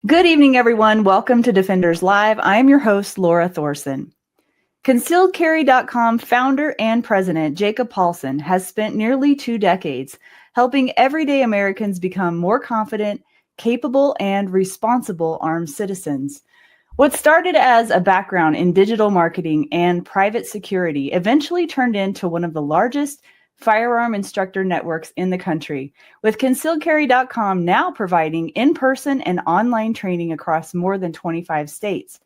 Good evening, everyone. Welcome to Defenders Live. I'm your host, Laura Thorson. ConcealedCarry.com founder and president Jacob Paulsen has spent nearly 2 decades helping everyday Americans become more confident, capable, and responsible armed citizens. What started as a background in digital marketing and private security eventually turned into one of the largest firearm instructor networks in the country, with ConcealedCarry.com now providing in-person and online training across more than 25 states.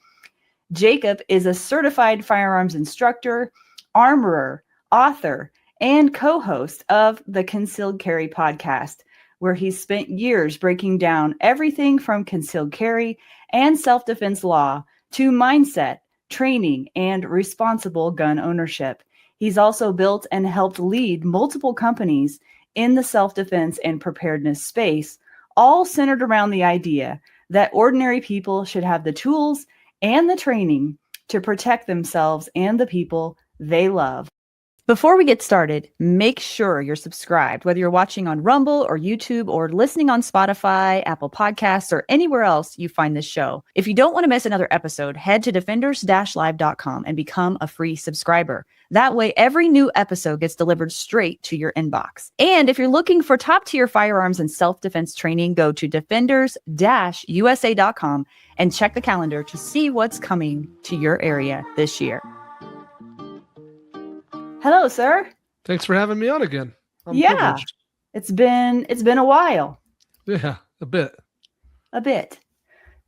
Jacob is a certified firearms instructor, armorer, author, and co-host of the Concealed Carry podcast, where he's spent years breaking down everything from concealed carry and self-defense law to mindset, training, and responsible gun ownership. He's also built and helped lead multiple companies in the self-defense and preparedness space, all centered around the idea that ordinary people should have the tools and the training to protect themselves and the people they love. Before we get started, make sure you're subscribed, whether you're watching on Rumble or YouTube or listening on Spotify, Apple Podcasts, or anywhere else you find this show. If you don't want to miss another episode, head to defenders-live.com and become a free subscriber. That way, every new episode gets delivered straight to your inbox. And if you're looking for top-tier firearms and self-defense training, go to defenders-usa.com and check the calendar to see what's coming to your area this year. Hello, sir. Thanks for having me on again. I'm yeah, privileged. it's been a while. Yeah, a bit.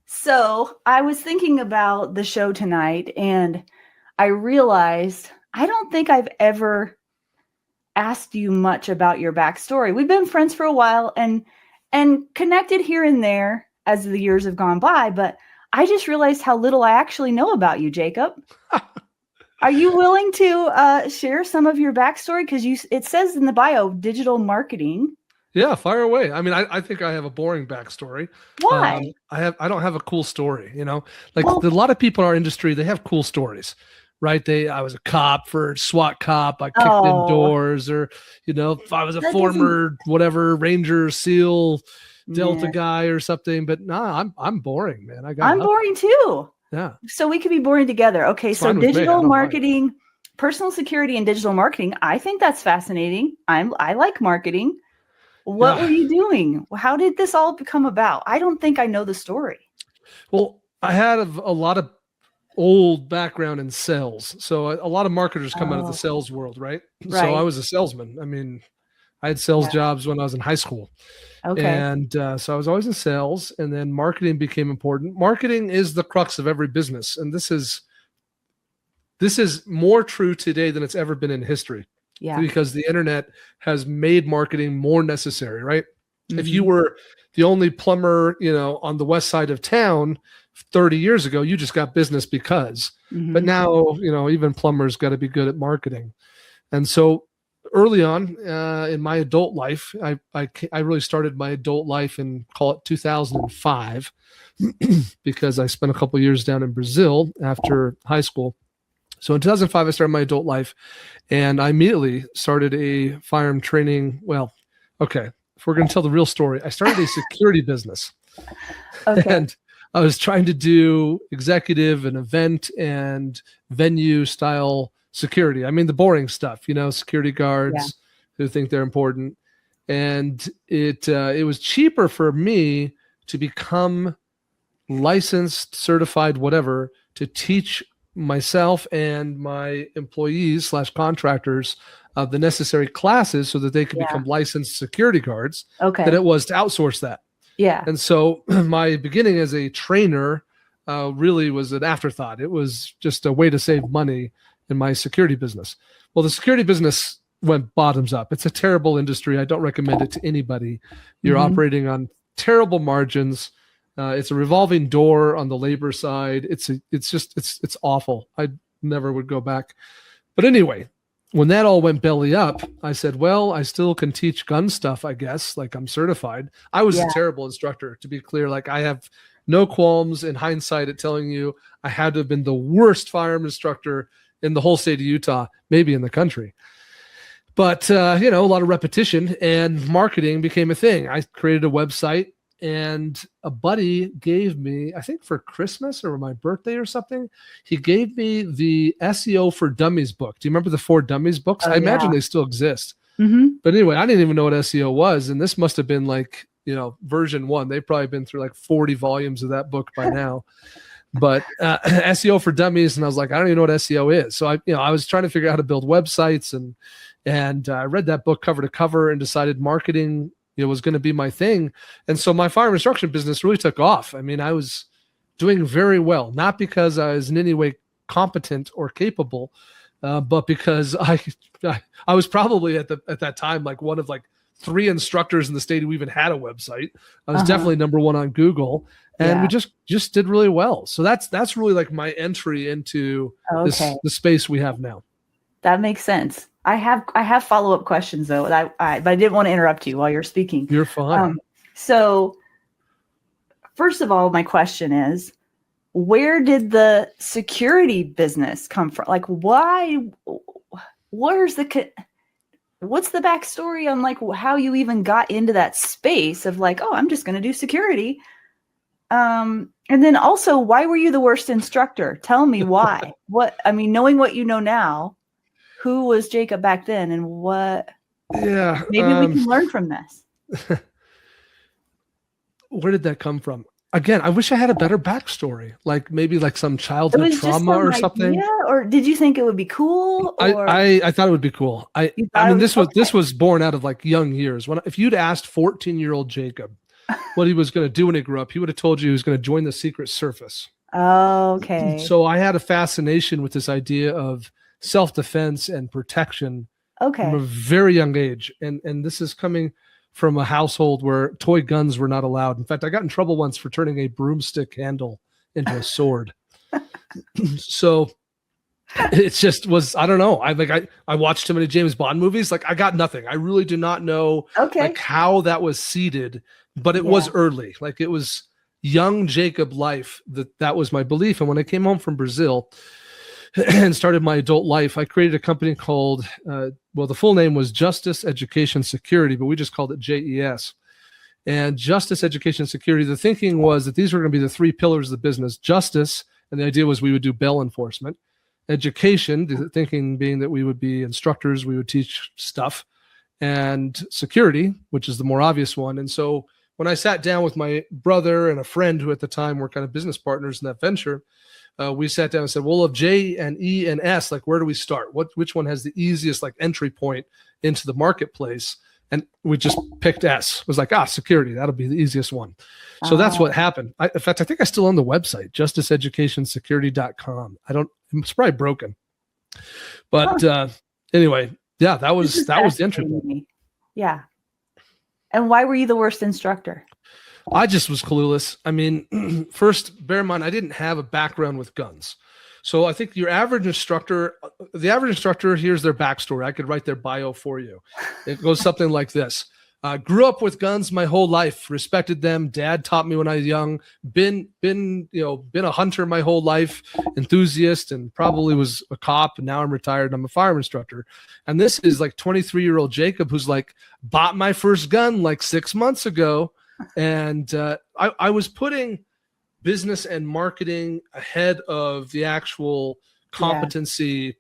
So I was thinking about the show tonight, and I realized I don't think I've ever asked you much about your backstory. We've been friends for a while and connected here and there as the years have gone by, but I just realized how little I actually know about you, Jacob. Are you willing to share some of your backstory? Because it says in the bio, digital marketing. Yeah, fire away. I mean, I think I have a boring backstory. Why? I don't have a cool story. A lot of people in our industry, they have cool stories, right? I was a cop for SWAT cop. I kicked in doors, or if I was a former whatever Ranger, SEAL, Delta guy or something. But nah, I'm boring, man. I'm boring too. Yeah. So we could be boring together. Okay. So digital marketing, personal security and digital marketing. I think that's fascinating. I like marketing. What were you doing? How did this all come about? I don't think I know the story. Well, I had a lot of old background in sales. So a lot of marketers come out of the sales world, right? So I was a salesman. I mean, I had sales jobs when I was in high school. Okay. And so I was always in sales, and then marketing became important. Marketing is the crux of every business. And this is more true today than it's ever been in history. Yeah. Because the internet has made marketing more necessary, right? Mm-hmm. If you were the only plumber, on the west side of town 30 years ago, you just got business because. Mm-hmm. But now, even plumbers got to be good at marketing. And so early on in my adult life, I really started my adult life in, call it 2005, because I spent a couple of years down in Brazil after high school. So in 2005, I started my adult life, and I immediately started a firearm training. Well, okay, if we're going to tell the real story, I started a security business. Okay. And I was trying to do executive and event and venue style security. I mean, the boring stuff, security guards who think they're important. And it was cheaper for me to become licensed, certified, whatever, to teach myself and my employees / contractors the necessary classes so that they could become licensed security guards, than it was to outsource that. Yeah. And so my beginning as a trainer really was an afterthought. It was just a way to save money in my security business. Well, the security business went bottoms up. It's a terrible industry. I don't recommend it to anybody. You're operating on terrible margins. It's a revolving door on the labor side. It's awful. I never would go back. But anyway, when that all went belly up, I said, well, I still can teach gun stuff, I guess. Like, I'm certified. I was a terrible instructor, to be clear. Like, I have no qualms in hindsight at telling you I had to have been the worst firearm instructor in the whole state of Utah, maybe in the country. But, a lot of repetition and marketing became a thing. I created a website and a buddy gave me, I think for Christmas or my birthday or something, he gave me the SEO for Dummies book. Do you remember the 4 Dummies books? Oh, I imagine they still exist. Mm-hmm. But anyway, I didn't even know what SEO was. And this must have been like, version 1. They've probably been through like 40 volumes of that book by now. But SEO for Dummies. And I was like, I don't even know what SEO is. So I was trying to figure out how to build websites, and I read that book cover to cover and decided marketing was going to be my thing. And so my firearm instruction business really took off. I mean, I was doing very well, not because I was in any way competent or capable, but because I was probably at that time like one of like 3 instructors in the state who even had a website. I was definitely number 1 on Google, and we just did really well. So that's really like my entry into the space we have now. That makes sense. I have follow-up questions though, but I didn't want to interrupt you while you're speaking. You're fine. So first of all, my question is, where did the security business come from? Like, why? What's the backstory on like how you even got into that space of like, oh, I'm just going to do security? And then also, why were you the worst instructor? Tell me why. Knowing what you know now, who was Jacob back then, and what? Yeah, maybe we can learn from this. Where did that come from? Again, I wish I had a better backstory, like maybe like some childhood trauma or something. Yeah, or did you think it would be cool? Or? I thought it would be cool. This was born out of like young years. If you'd asked 14-year-old Jacob what he was going to do when he grew up, he would have told you he was going to join the Secret Service. Oh, okay. So I had a fascination with this idea of self-defense and protection from a very young age. And this is coming from a household where toy guns were not allowed. In fact, I got in trouble once for turning a broomstick handle into a sword. So it just was, I don't know. I watched too many James Bond movies. Like, I got nothing. I really do not know like how that was seeded, but it was early. Like, it was young Jacob life that was my belief. And when I came home from Brazil and started my adult life, I created a company called, the full name was Justice Education Security, but we just called it JES. And Justice Education Security, the thinking was that these were going to be the 3 pillars of the business. Justice, and the idea was we would do bail enforcement. Education, the thinking being that we would be instructors, we would teach stuff. And security, which is the more obvious one. And so when I sat down with my brother and a friend who at the time were kind of business partners in that venture, we sat down and said, well, of J and E and S, like, where do we start? Which one has the easiest like entry point into the marketplace? And we just picked S. It was like, security, that'll be the easiest one. So that's what happened. In fact, I think I still own the website, justiceeducationsecurity.com. It's probably broken. But anyway, that was the entry point. Yeah. And why were you the worst instructor? I just was clueless. I mean, first, bear in mind, I didn't have a background with guns. So I think the average instructor, here's their backstory. I could write their bio for you. It goes something like this. Grew up with guns my whole life, respected them. Dad taught me when I was young, been a hunter my whole life, enthusiast, and probably was a cop. And now I'm retired and I'm a firearm instructor. And this is like 23-year-old Jacob, who's like bought my first gun like 6 months ago. And I was putting business and marketing ahead of the actual competency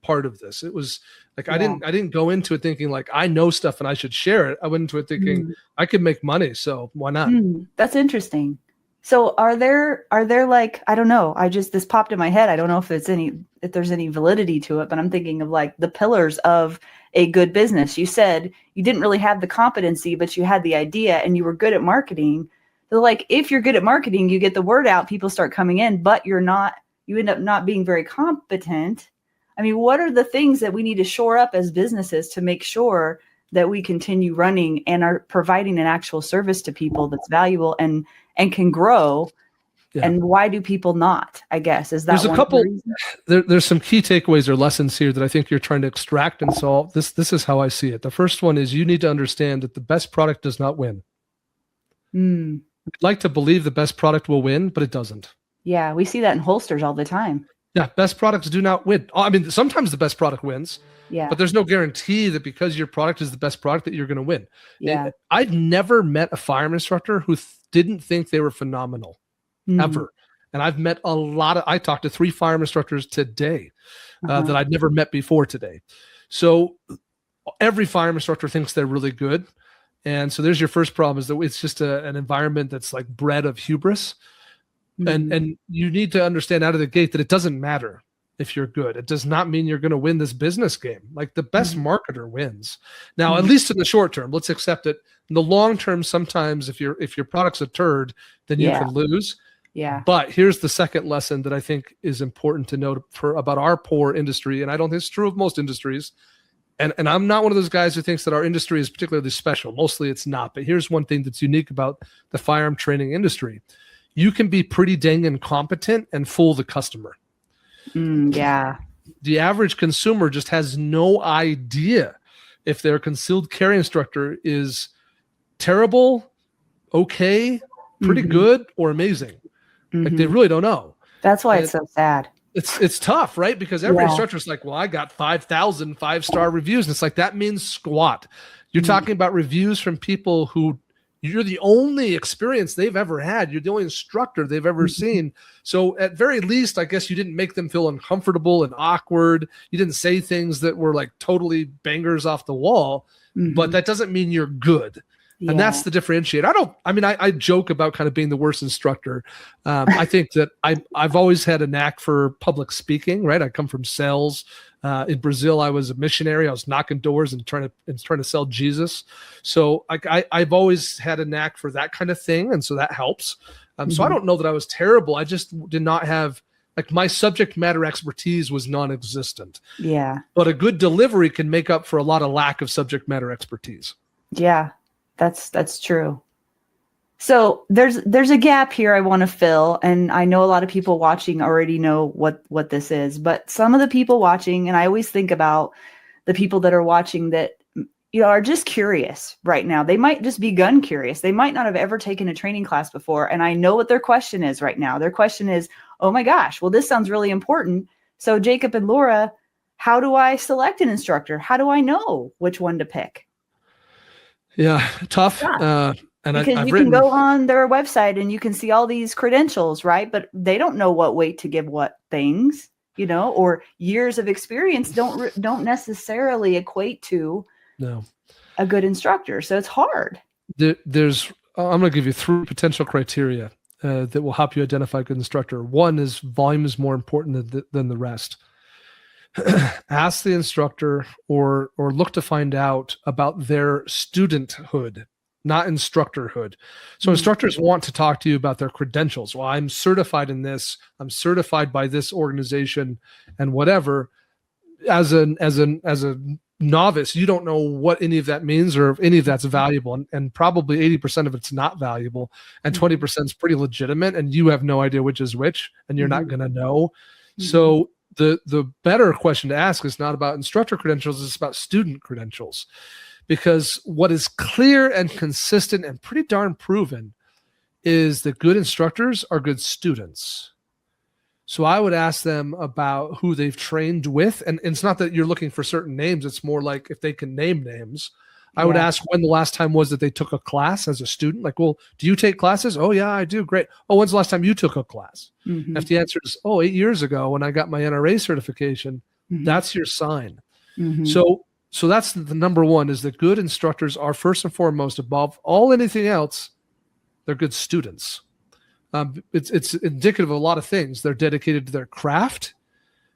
part of this. It was like, I didn't go into it thinking like I know stuff and I should share it. I went into it thinking I could make money, so why not? That's interesting. So are there like, I don't know, this popped in my head. I don't know if there's any validity to it, but I'm thinking of like the pillars of a good business. You said you didn't really have the competency, but you had the idea and you were good at marketing. So like, if you're good at marketing, you get the word out, people start coming in, but you end up not being very competent. I mean, what are the things that we need to shore up as businesses to make sure that we continue running and are providing an actual service to people that's valuable and can grow? Yeah. And why do people not, I guess, is that there's a couple, there's some key takeaways or lessons here that I think you're trying to extract and solve. This is how I see it. The first one is you need to understand that the best product does not win. We'd like to believe the best product will win, but it doesn't. Yeah, we see that in holsters all the time. Yeah, best products do not win. I mean, sometimes the best product wins, but there's no guarantee that because your product is the best product that you're going to win. Yeah. I've never met a firearm instructor who didn't think they were phenomenal ever. And I've met I talked to 3 firearm instructors today that I'd never met before today. So every firearm instructor thinks they're really good. And so there's your first problem, is that it's just an environment that's like bred of hubris. And you need to understand out of the gate that it doesn't matter if you're good. It does not mean you're going to win this business game. Like the best marketer wins. Now, at least in the short term, let's accept it. In the long term, sometimes if your product's a turd, then you can lose. Yeah. But here's the second lesson that I think is important to note about our poor industry. And I don't think it's true of most industries. And I'm not one of those guys who thinks that our industry is particularly special. Mostly it's not. But here's one thing that's unique about the firearm training industry. You can be pretty dang incompetent and fool the customer. Yeah. The average consumer just has no idea if their concealed carry instructor is terrible, okay, pretty good, or amazing. Like they really don't know. That's why it's so sad. It's tough, right? Because every instructor is like, well, I got 5,000 5-star reviews. And it's like, that means squat. You're talking about reviews from people who you're the only experience they've ever had. You're the only instructor they've ever seen. So at very least, I guess you didn't make them feel uncomfortable and awkward. You didn't say things that were like totally bangers off the wall, but that doesn't mean you're good. And that's the differentiator. I joke about kind of being the worst instructor. I think that I've always had a knack for public speaking, right? I come from sales. In Brazil, I was a missionary. I was knocking doors and trying to sell Jesus. So I've always had a knack for that kind of thing. And so that helps. So I don't know that I was terrible. I just did not have, like, my subject matter expertise was non-existent. Yeah. But a good delivery can make up for a lot of lack of subject matter expertise. Yeah. That's true. So there's a gap here I want to fill, and I know a lot of people watching already know what this is, but some of the people watching, and I always think about the people that are watching that are just curious right now. They might just be gun curious. They might not have ever taken a training class before, and I know what their question is right now. Their question is, "Oh my gosh, well, this sounds really important. So Jacob and Laura, how do I select an instructor? How do I know which one to pick?" Yeah, tough. Yeah. And because I've you written, can go on their website and you can see all these credentials, right? But they don't know what weight to give what things, or years of experience don't necessarily equate to a good instructor. So it's hard. I'm going to give you 3 potential criteria that will help you identify a good instructor. One is volume is more important than the rest. Ask the instructor or look to find out about their studenthood, not instructorhood. So instructors want to talk to you about their credentials. Well, I'm certified in this. I'm certified by this organization and whatever. As a novice, you don't know what any of that means or if any of that's valuable. And probably 80% of it's not valuable. And 20% is pretty legitimate. And you have no idea which is which, and you're not going to know. So the better question to ask is not about instructor credentials, it's about student credentials. Because what is clear and consistent and pretty darn proven is that good instructors are good students. So I would ask them about who they've trained with. And it's not that you're looking for certain names. It's more like if they can name names. I would ask when the last time was that they took a class as a student. Like, well, do you take classes? Oh, yeah, I do. Great. Oh, when's the last time you took a class? If the answer is, 8 years ago when I got my NRA certification, that's your sign. So that's the number one, is that good instructors are first and foremost, above anything else, they're good students. It's indicative of a lot of things. They're dedicated to their craft.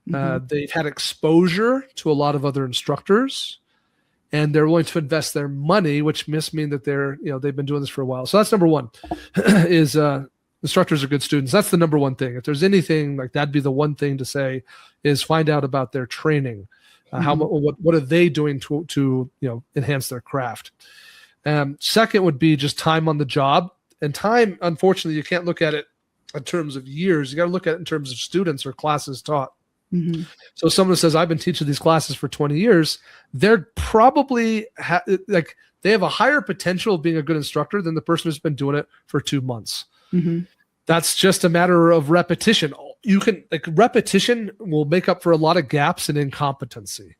They've had exposure to a lot of other instructors. And they're willing to invest their money, which must mean that they've been doing this for a while. So that's number one, is instructors are good students. That's the number one thing. If there's anything like that'd be the one thing to say, is find out about their training. What are they doing to enhance their craft? Second would be just time on the job. And time, unfortunately, you can't look at it in terms of years. You got to look at it in terms of students or classes taught. So someone says, I've been teaching these classes for 20 years. They're probably they have a higher potential of being a good instructor than the person who's been doing it for 2 months. That's just a matter of repetition. Repetition will make up for a lot of gaps in incompetency,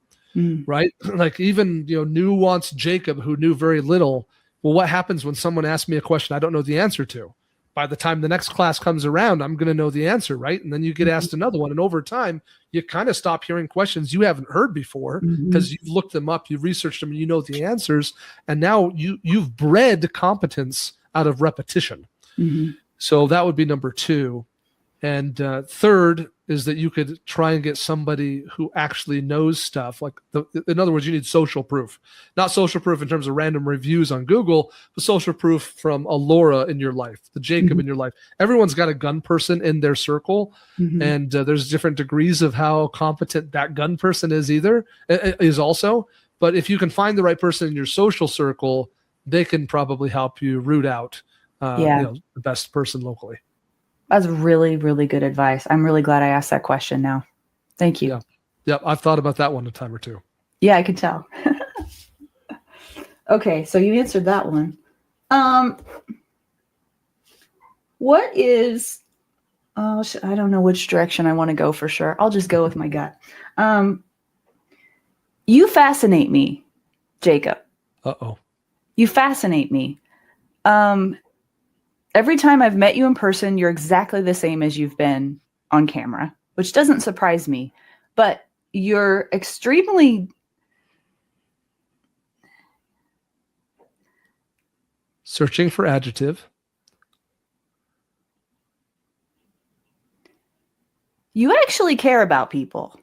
right? Like even nuanced Jacob, who knew very little, Well, what happens when someone asks me a question I don't know the answer to? By the time the next class comes around, I'm going to know the answer, right? And then you get asked another one. And over time, you kind of stop hearing questions you haven't heard before because you've looked them up, you've researched them, and you know the answers. And now you've bred competence out of repetition. So that would be number 2. And third is that you could try and get somebody who actually knows stuff. Like, in other words, you need social proof. Not social proof in terms of random reviews on Google, but social proof from a Laura in your life, the Jacob in your life. Everyone's got a gun person in their circle, and there's different degrees of how competent that gun person is also. But if you can find the right person in your social circle, they can probably help you root out the best person locally. That's really, really good advice. I'm really glad I asked that question now. Thank you. Yeah, I've thought about that one a time or two. Yeah, I can tell. Okay, so you answered that one. What is, I don't know which direction I want to go for sure. I'll just go with my gut. You fascinate me, Jacob. Uh-oh. You fascinate me. Every time I've met you in person, you're exactly the same as you've been on camera, which doesn't surprise me. But you're extremely... Searching for adjective. You actually care about people.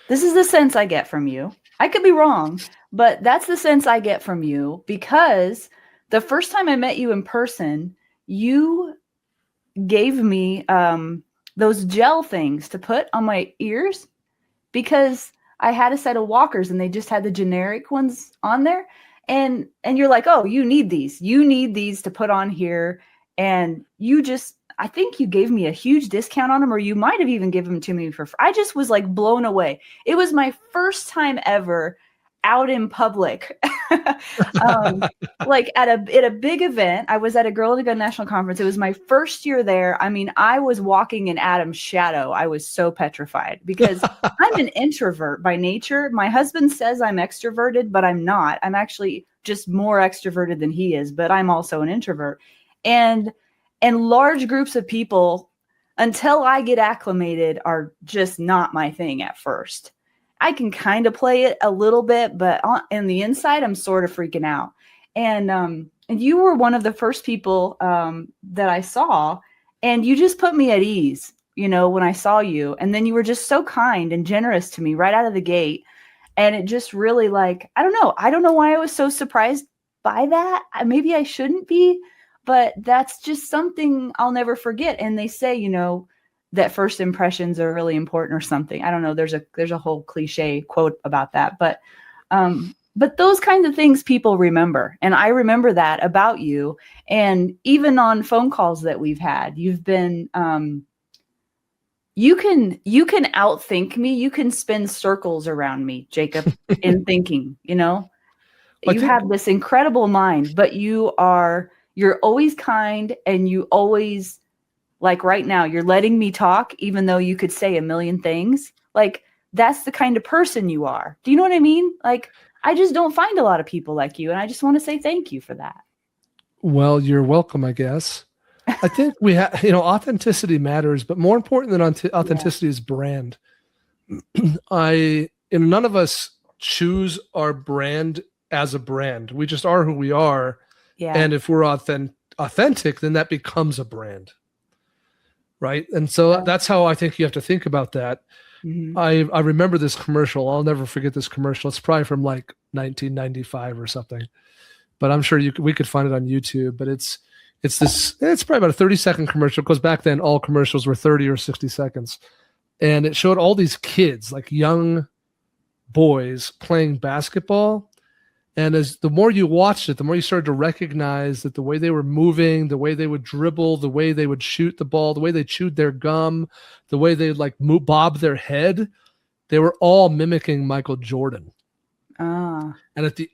This is the sense I get from you. I could be wrong, but that's the sense I get from you, because the first time I met you in person, you gave me those gel things to put on my ears because I had a set of walkers and they just had the generic ones on there. And you're like, oh, you need these. You need these to put on here. And I think you gave me a huge discount on them, or you might have even given them to me for free. I just was like blown away. It was my first time ever out in public, like at a big event. I was at a Girl in a Gun National Conference. It was my first year there. I mean, I was walking in Adam's shadow. I was so petrified because I'm an introvert by nature. My husband says I'm extroverted, but I'm not. I'm actually just more extroverted than he is, but I'm also an introvert. And large groups of people, until I get acclimated, are just not my thing at first. I can kind of play it a little bit, but on the inside, I'm sort of freaking out. And you were one of the first people that I saw, and you just put me at ease, when I saw you. And then you were just so kind and generous to me right out of the gate. And it just really, I don't know why I was so surprised by that. Maybe I shouldn't be, but that's just something I'll never forget. And they say, that first impressions are really important or something. I don't know. There's a whole cliche quote about that, but those kinds of things people remember. And I remember that about you. And even on phone calls that we've had, you've been, you can outthink me. You can spin circles around me, Jacob, in thinking, you have this incredible mind, but you're always kind, and you always, like right now, you're letting me talk, even though you could say a million things. Like, that's the kind of person you are. Do you know what I mean? Like, I just don't find a lot of people like you. And I just want to say thank you for that. Well, you're welcome, I guess. I think we have, authenticity matters, but more important than authenticity is brand. None of us choose our brand as a brand. We just are who we are. Yeah. And if we're authentic, then that becomes a brand. Right. And so that's how I think you have to think about that. Mm-hmm. I remember this commercial. I'll never forget this commercial. It's probably from 1995 or something, but I'm sure we could find it on YouTube. But it's probably about a 30-second commercial, because back then all commercials were 30 or 60 seconds. And it showed all these kids, like young boys, playing basketball. And the more you watched it, the more you started to recognize that the way they were moving, the way they would dribble, the way they would shoot the ball, the way they chewed their gum, the way they bob their head, they were all mimicking Michael Jordan. And at the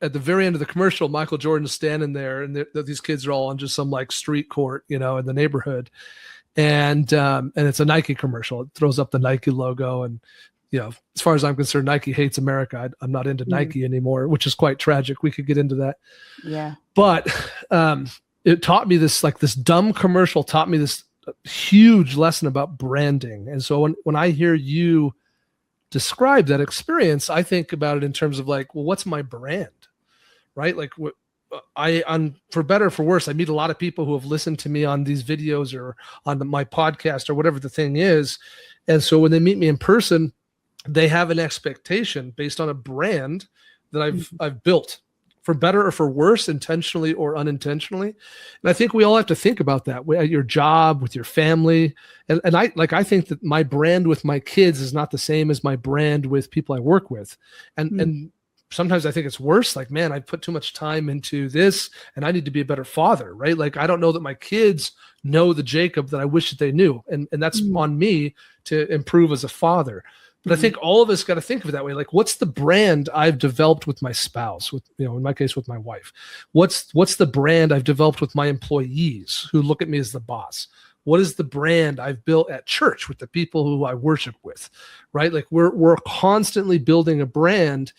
very end of the commercial, Michael Jordan's standing there, and these kids are all on just some street court, in the neighborhood, and it's a Nike commercial. It throws up the Nike logo, and as far as I'm concerned, Nike hates America. I'm not into Nike anymore, which is quite tragic. We could get into that. Yeah. But it taught me this dumb commercial taught me this huge lesson about branding. And so when I hear you describe that experience, I think about it in terms of like, well, what's my brand, right? Like for better or for worse, I meet a lot of people who have listened to me on these videos or on my podcast or whatever the thing is. And so when they meet me in person, they have an expectation based on a brand that I've built, for better or for worse, intentionally or unintentionally. And I think we all have to think about that at your job, with your family. And I think that my brand with my kids is not the same as my brand with people I work with. And sometimes I think it's worse. Like, man, I put too much time into this and I need to be a better father, right? Like, I don't know that my kids know the Jacob that I wish that they knew. And that's on me to improve as a father. But I think all of us got to think of it that way. Like, what's the brand I've developed with my spouse, with, in my case, with my wife? What's the brand I've developed with my employees who look at me as the boss? What is the brand I've built at church with the people who I worship with, right? Like, we're constantly building a brand,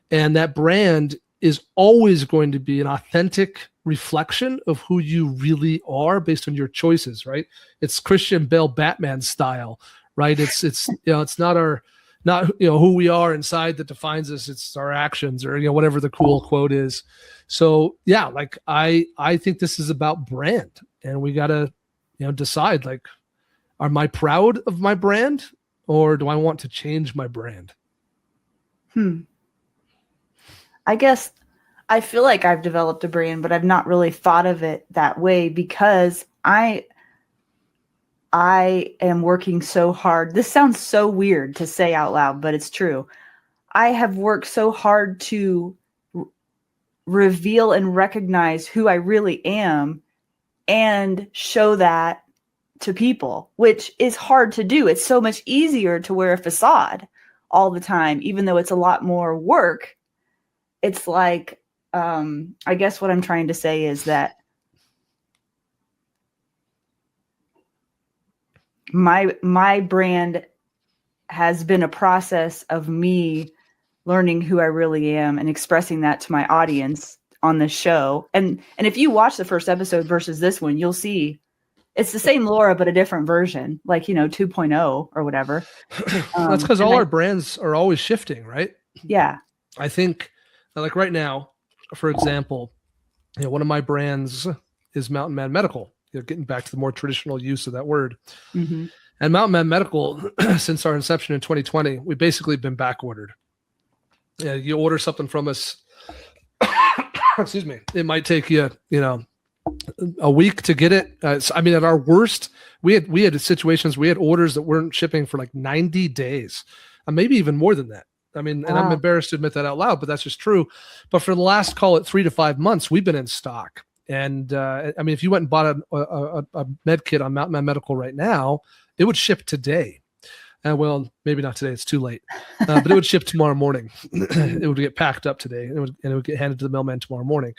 and that brand is always going to be an authentic reflection of who you really are based on your choices, right? It's Christian Bale Batman style, right? It's not who we are inside that defines us. It's our actions, or whatever the cool quote is. So yeah, like I think this is about brand, and we gotta decide, like, am I proud of my brand, or do I want to change my brand? I guess I feel like I've developed a brand, but I've not really thought of it that way, because I am working so hard. This sounds so weird to say out loud, but it's true. I have worked so hard to reveal and recognize who I really am and show that to people, which is hard to do. It's so much easier to wear a facade all the time, even though it's a lot more work. It's like, I guess what I'm trying to say is that my brand has been a process of me learning who I really am and expressing that to my audience on this show. And if you watch the first episode versus this one, you'll see it's the same Laura, but a different version, like, 2.0 or whatever. That's because all our brands are always shifting, right? Yeah. I think, like right now, for example, one of my brands is Mountain Man Medical. Getting back to the more traditional use of that word. Mm-hmm. And Mountain Man Medical, since our inception in 2020, we've basically been back ordered. You order something from us, excuse me, it might take you, a week to get it. At our worst, we had situations, we had orders that weren't shipping for like 90 days, maybe even more than that. And I'm embarrassed to admit that out loud, but that's just true. But for the last, call it 3 to 5 months, we've been in stock. And if you went and bought a med kit on Mountain Man Medical right now, it would ship today. Well, maybe not today; it's too late. But it would ship tomorrow morning. It would get packed up today, and it would get handed to the mailman tomorrow morning.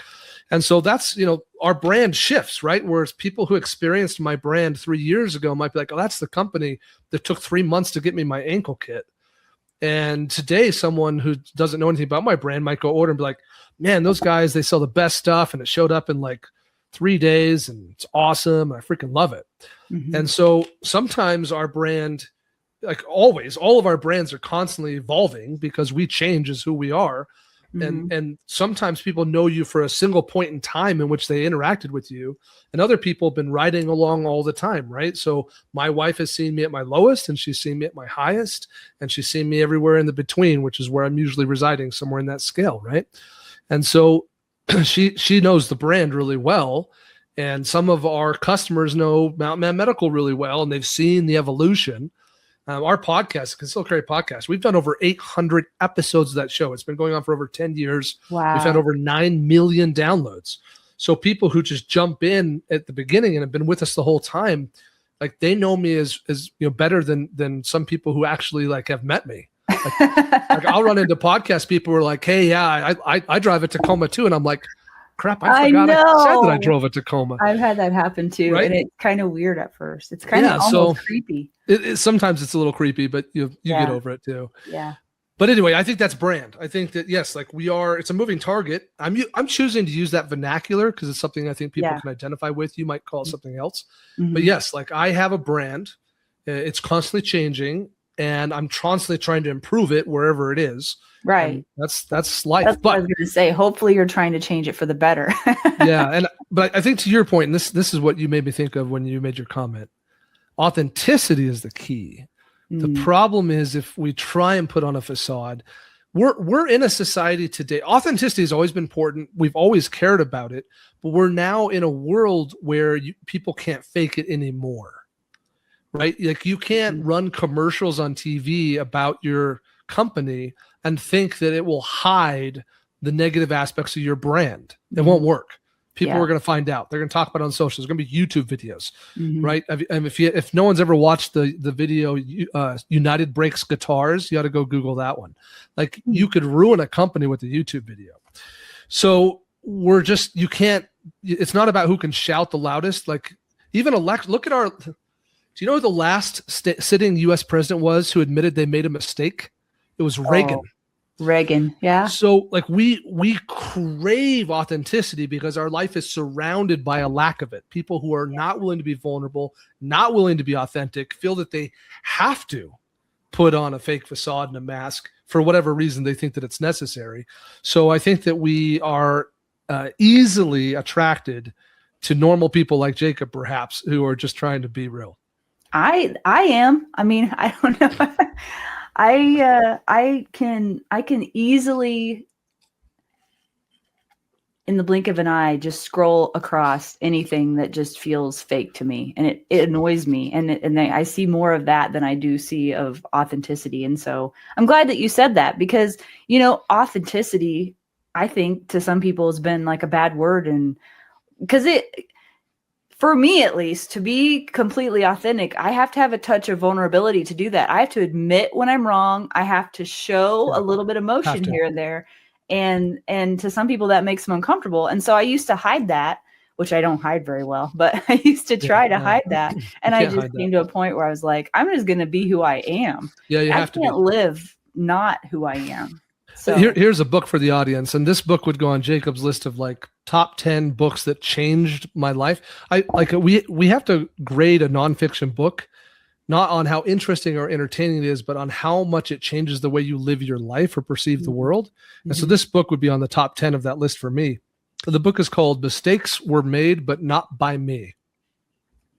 And so that's our brand shifts, right? Whereas people who experienced my brand 3 years ago might be like, "Oh, that's the company that took 3 months to get me my ankle kit." And today, someone who doesn't know anything about my brand might go order and be like, man, those guys, they sell the best stuff, and it showed up in like 3 days, and it's awesome. I freaking love it. Mm-hmm. And so sometimes our brand, like always, all of our brands are constantly evolving because we change as who we are. Mm-hmm. And sometimes people know you for a single point in time in which they interacted with you, and other people have been riding along all the time, right? So my wife has seen me at my lowest, and she's seen me at my highest, and she's seen me everywhere in the between, which is where I'm usually residing, somewhere in that scale, right? And so she knows the brand really well, and some of our customers know Mountain Man Medical really well, and they've seen the evolution. Our podcast, Concealed Carry Podcast, we've done over 800 episodes of that show. It's been going on for over 10 years. Wow. We've had over 9 million downloads. So people who just jump in at the beginning and have been with us the whole time, like, they know me as better than some people who actually like have met me. Like I'll run into podcast people who are like, hey, yeah, I drive a Tacoma too. And I'm like, crap, I I forgot I said that I know. drove a Tacoma. I've had that happen too, Right? and it's kind of weird at first. It's kind of almost creepy. Sometimes it's a little creepy, but you get over it too. Yeah. But anyway, I think that's brand. I think that, yes, like it's a moving target. I'm choosing to use that vernacular because it's something I think people can identify with. You might call it something else. But yes, like I have a brand. It's constantly changing, and I'm constantly trying to improve it wherever it is. Right. And that's life. That's what I was going to say. Hopefully you're trying to change it for the better. But I think to your point, and this is what you made me think of when you made your comment, authenticity is the key. The problem is if we try and put on a facade, we're in a society today. Authenticity has always been important. We've always cared about it, but we're now in a world where people can't fake it anymore, right? Like you can't run commercials on TV about your company and think that it will hide the negative aspects of your brand. It won't work. People are going to find out. They're going to talk about it on social. There's going to be YouTube videos, right? And if no one's ever watched the video United Breaks Guitars, you ought to go Google that one. Like you could ruin a company with a YouTube video. So you can't. It's not about who can shout the loudest. Like even look at our. Do you know who the last sitting U.S. president was who admitted they made a mistake? It was Reagan. Reagan, yeah. So like we crave authenticity because our life is surrounded by a lack of it. People who are not willing to be vulnerable, not willing to be authentic, feel that they have to put on a fake facade and a mask for whatever reason they think that it's necessary. So I think that we are easily attracted to normal people like Jacob, perhaps, who are just trying to be real. I am. I mean, I don't know. I can easily, in the blink of an eye, just scroll across anything that just feels fake to me, and it annoys me. And I see more of that than I do see of authenticity. And so I'm glad that you said that because authenticity, I think to some people has been like a bad word, and because for me, at least, to be completely authentic, I have to have a touch of vulnerability to do that. I have to admit when I'm wrong. I have to show a little bit of emotion here and there. And to some people that makes them uncomfortable. And so I used to hide that, which I don't hide very well, but I used to try to hide that. And I just came to a point where I was like, I'm just going to be who I am. Yeah, I can't live not who I am. So here's a book for the audience, and this book would go on Jacob's list of like top 10 books that changed my life. We have to grade a nonfiction book not on how interesting or entertaining it is, but on how much it changes the way you live your life or perceive the world. And so this book would be on the top 10 of that list for me. The book is called Mistakes Were Made, But Not By Me.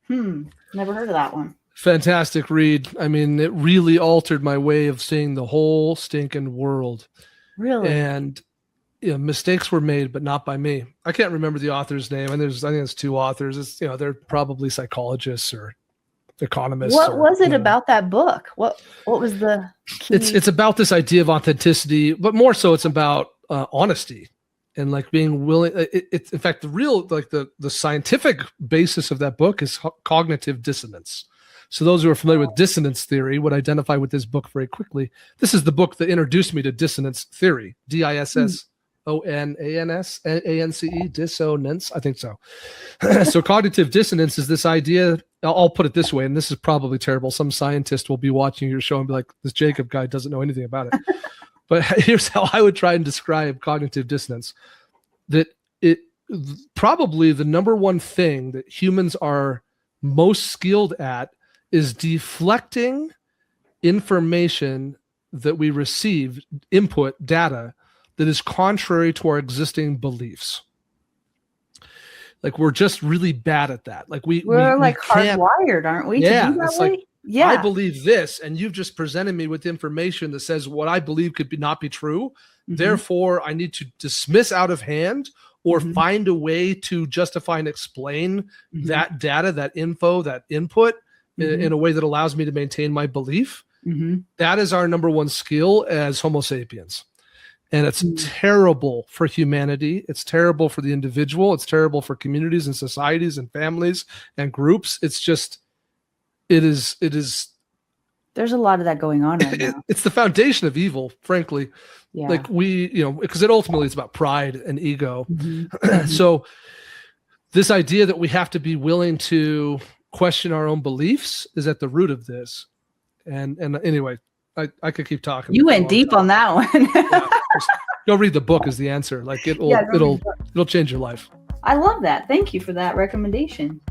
Never heard of that one. Fantastic read. I mean, it really altered my way of seeing the whole stinking world. Really? And mistakes were made, but not by me. I can't remember the author's name. And I think it's two authors. It's, they're probably psychologists or economists. What was it about that book? What was the key? It's about this idea of authenticity, but more so it's about honesty and like being willing. It's in fact, the scientific basis of that book is cognitive dissonance. So those who are familiar with dissonance theory would identify with this book very quickly. This is the book that introduced me to dissonance theory, DISSONANCE, dissonance, I think so. So cognitive dissonance is this idea, I'll put it this way, and this is probably terrible. Some scientist will be watching your show and be like, this Jacob guy doesn't know anything about it. But here's how I would try and describe cognitive dissonance. That it probably the number one thing that humans are most skilled at is deflecting information that we receive, input, data, that is contrary to our existing beliefs. Like we're just really bad at that. Like we're hardwired, aren't we? Yeah, to do that it's way? like I believe this, and you've just presented me with information that says what I believe could not be true. Therefore, I need to dismiss out of hand or find a way to justify and explain that data, that info, that input in a way that allows me to maintain my belief. That is our number one skill as Homo sapiens. And it's terrible for humanity. It's terrible for the individual. It's terrible for communities and societies and families and groups. It's just, it is. There's a lot of that going on right now. It's the foundation of evil, frankly. Yeah. Like because it ultimately is about pride and ego. Mm-hmm. So this idea that we have to be willing to question our own beliefs is at the root of this. And anyway, I could keep talking. You went deep on that one. Yeah, go read the book is the answer. Like it'll change your life. I love that. Thank you for that recommendation.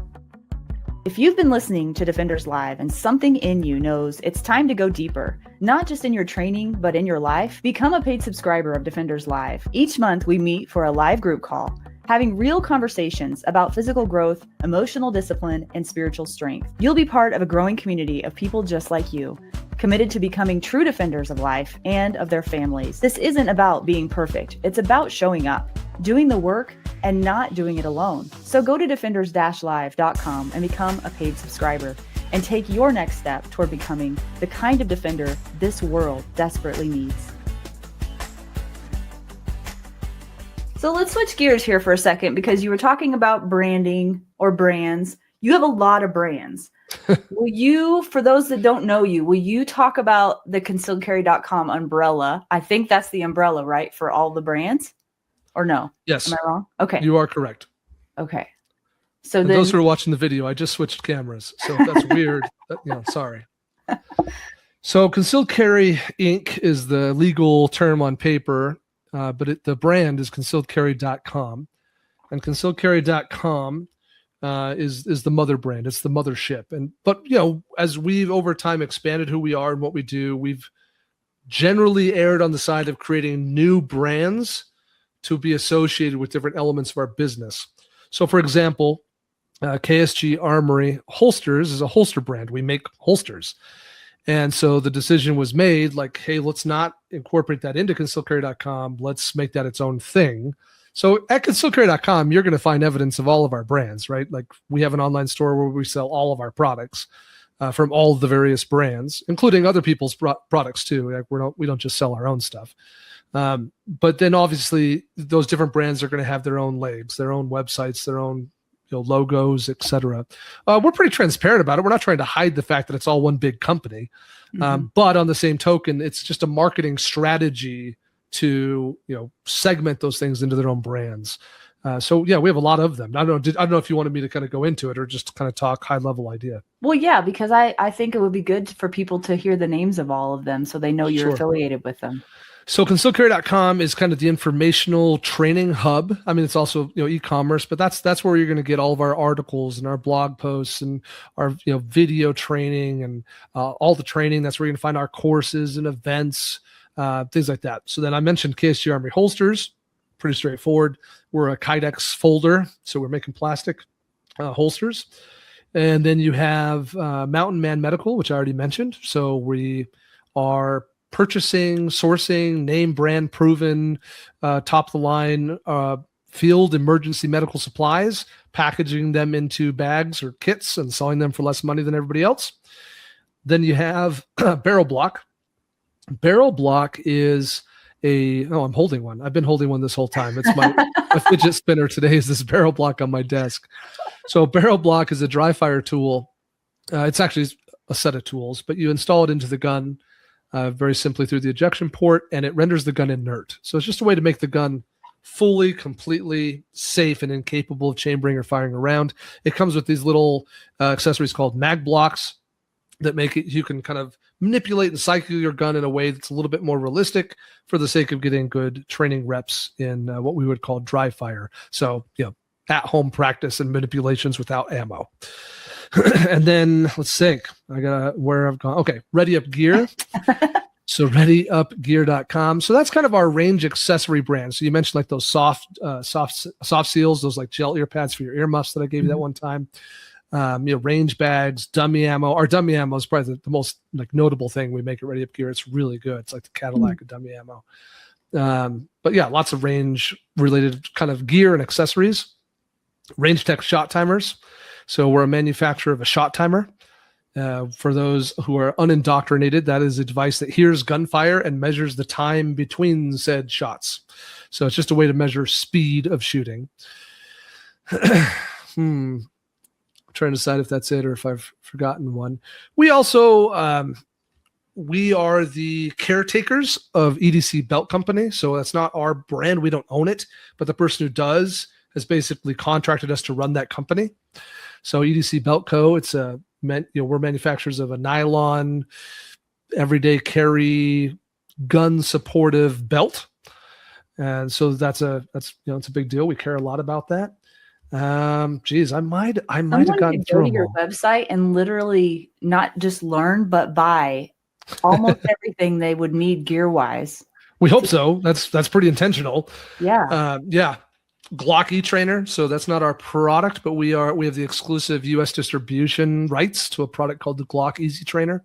If you've been listening to Defenders Live and something in you knows it's time to go deeper, not just in your training, but in your life, become a paid subscriber of Defenders Live. Each month we meet for a live group call, having real conversations about physical growth, emotional discipline, and spiritual strength. You'll be part of a growing community of people just like you, committed to becoming true defenders of life and of their families. This isn't about being perfect. It's about showing up, doing the work, and not doing it alone. So go to defenders-live.com and become a paid subscriber and take your next step toward becoming the kind of defender this world desperately needs. So let's switch gears here for a second, because you were talking about branding or brands. You have a lot of brands. Will you, for those that don't know you, will you talk about the concealedcarry.com umbrella? I think that's the umbrella, right, for all the brands? Or no? Yes. Am I wrong? Okay. You are correct. Okay. So then, those who are watching the video, I just switched cameras. So if that's weird, sorry. So Concealed Carry Inc. is the legal term on paper, but the brand is concealedcarry.com. And concealedcarry.com is the mother brand. It's the mothership. But as we've over time expanded who we are and what we do, we've generally erred on the side of creating new brands to be associated with different elements of our business. So for example, KSG Armory Holsters is a holster brand. We make holsters. And so the decision was made like, hey, let's not incorporate that into concealedcarry.com. Let's make that its own thing. So at concealedcarry.com, you're going to find evidence of all of our brands, right? Like we have an online store where we sell all of our products from all of the various brands, including other people's products too. Like we don't just sell our own stuff. But then obviously those different brands are going to have their own legs, their own websites, their own logos, etc. We're pretty transparent about it. We're not trying to hide the fact that it's all one big company. But on the same token, it's just a marketing strategy to segment those things into their own brands. So yeah, we have a lot of them. I don't know if you wanted me to kind of go into it or just kind of talk high level idea. Well, yeah, because I think it would be good for people to hear the names of all of them so they know you're affiliated with them. So concealedcarry.com is kind of the informational training hub. I mean, it's also e-commerce, but that's where you're going to get all of our articles and our blog posts and our video training and all the training. That's where you're going to find our courses and events, things like that. So then I mentioned KSG Armory Holsters, pretty straightforward. We're a Kydex folder, so we're making plastic holsters. And then you have Mountain Man Medical, which I already mentioned. So we are purchasing, sourcing, name brand proven, top of the line field emergency medical supplies, packaging them into bags or kits and selling them for less money than everybody else. Then you have Barrel Block. Barrel Block is I'm holding one. I've been holding one this whole time. It's my fidget spinner today is this Barrel Block on my desk. So Barrel Block is a dry fire tool. It's actually a set of tools, but you install it into the gun very simply through the ejection port, and it renders the gun inert. So it's just a way to make the gun fully, completely safe and incapable of chambering or firing a round. It comes with these little accessories called mag blocks that make it, you can kind of manipulate and cycle your gun in a way that's a little bit more realistic for the sake of getting good training reps in what we would call dry fire. So, at-home practice and manipulations without ammo. And then let's think. I got where I've gone. Okay, Ready Up Gear. So readyupgear.com. So that's kind of our range accessory brand. So you mentioned like those soft seals, those like gel ear pads for your earmuffs that I gave you that one time. Range bags, dummy ammo. Our dummy ammo is probably the most like notable thing we make at Ready Up Gear. It's really good. It's like the Cadillac of dummy ammo. But yeah, lots of range related kind of gear and accessories. Range Tech shot timers. So we're a manufacturer of a shot timer. For those who are unindoctrinated, that is a device that hears gunfire and measures the time between said shots. So it's just a way to measure speed of shooting. I'm trying to decide if that's it or if I've forgotten one. We also we are the caretakers of EDC Belt Company. So that's not our brand. We don't own it, but the person who does has basically contracted us to run that company. So EDC Belt Co. We're manufacturers of a nylon, everyday carry, gun supportive belt. And so it's a big deal. We care a lot about that. I might have gotten through go to your website and literally not just learn, but buy almost everything they would need gear wise. We hope so. That's pretty intentional. Yeah. Glock E-Trainer. So that's not our product, but we have the exclusive US distribution rights to a product called the Glock Easy Trainer.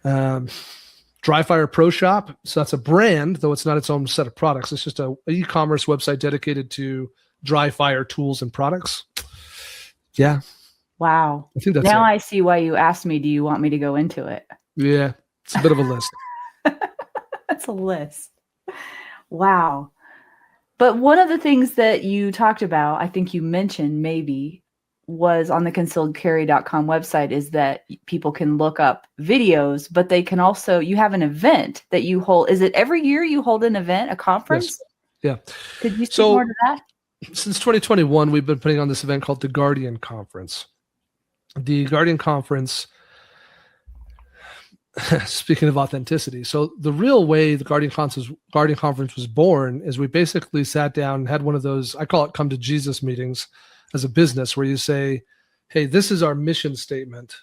Dry Fire Pro Shop. So that's a brand, though it's not its own set of products. It's just a e-commerce website dedicated to dry fire tools and products. Yeah. Wow. I think that's now it. I see why you asked me, do you want me to go into it? Yeah. It's a bit of a list. That's a list. Wow. But one of the things that you talked about, I think you mentioned maybe, was on the concealedcarry.com website is that people can look up videos, but they can also, you have an event that you hold. Is it every year you hold an event, a conference? Yes. Yeah. Could you speak more to that? Since 2021, we've been putting on this event called the Guardian Conference. The Guardian Conference, speaking of authenticity, so the real way the Guardian Conference was born is we basically sat down and had one of those, I call it come to Jesus meetings as a business, where you say, hey, this is our mission statement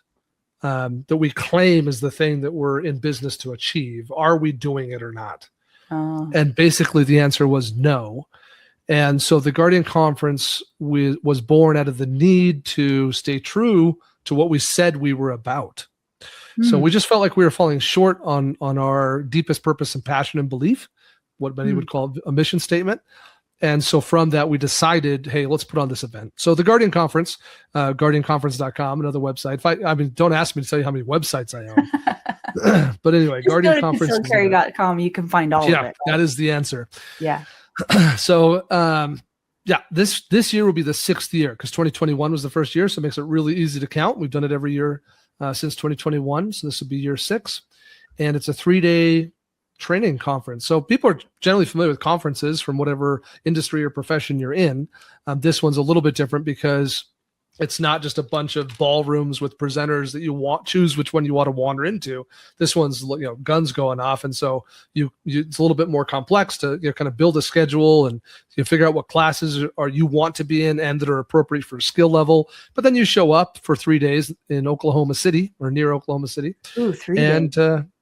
that we claim is the thing that we're in business to achieve. Are we doing it or not? And basically the answer was no. And so the Guardian Conference was born out of the need to stay true to what we said we were about. So we just felt like we were falling short on our deepest purpose and passion and belief, what many would call a mission statement. And so from that, we decided, hey, let's put on this event. So the Guardian Conference, guardianconference.com, another website. Don't ask me to tell you how many websites I own. But anyway, just Guardian go to Conference. concealedcarry.com, you can find all of it. Yeah, that is the answer. Yeah. So, this year will be the 6th year because 2021 was the first year. So it makes it really easy to count. We've done it every year since 2021. So this will be year 6. And it's a 3-day training conference. So people are generally familiar with conferences from whatever industry or profession you're in. This one's a little bit different because it's not just a bunch of ballrooms with presenters that you choose which one you want to wander into. This one's, guns going off. And so it's a little bit more complex to kind of build a schedule and you figure out what classes you want to be in and that are appropriate for skill level. But then you show up for 3 days in Oklahoma City or near Oklahoma City. Ooh, 3 days.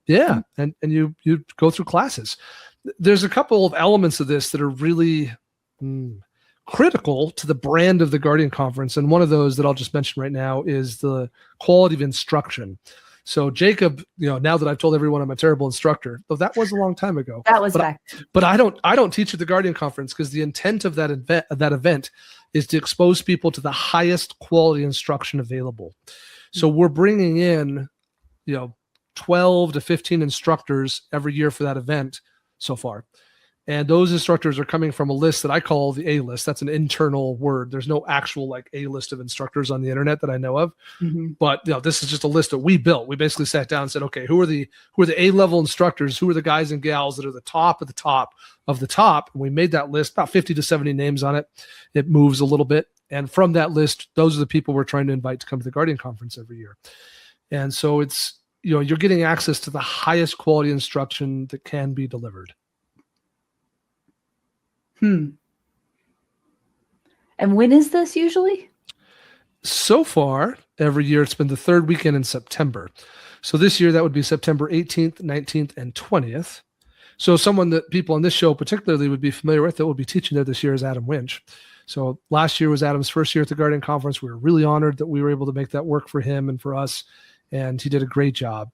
And you go through classes. There's a couple of elements of this that are really critical to the brand of the Guardian Conference. And one of those that I'll just mention right now is the quality of instruction. So Jacob, now that I've told everyone I'm a terrible instructor, though that was a long time ago. That was back. But I don't teach at the Guardian Conference because the intent of that event is to expose people to the highest quality instruction available. So we're bringing in, 12 to 15 instructors every year for that event so far. And those instructors are coming from a list that I call the A list. That's an internal word. There's no actual A list of instructors on the internet that I know of. Mm-hmm. But this is just a list that we built. We basically sat down and said, okay, who are the A-level instructors? Who are the guys and gals that are the top of the top of the top? And we made that list, about 50 to 70 names on it. It moves a little bit. And from that list, those are the people we're trying to invite to come to the Guardian Conference every year. And so it's, you're getting access to the highest quality instruction that can be delivered. And when is this usually? So far, every year, it's been the 3rd weekend in September. So this year, that would be September 18th, 19th, and 20th. So someone that people on this show particularly would be familiar with that will be teaching there this year is Adam Winch. So last year was Adam's first year at the Guardian Conference. We were really honored that we were able to make that work for him and for us. And he did a great job.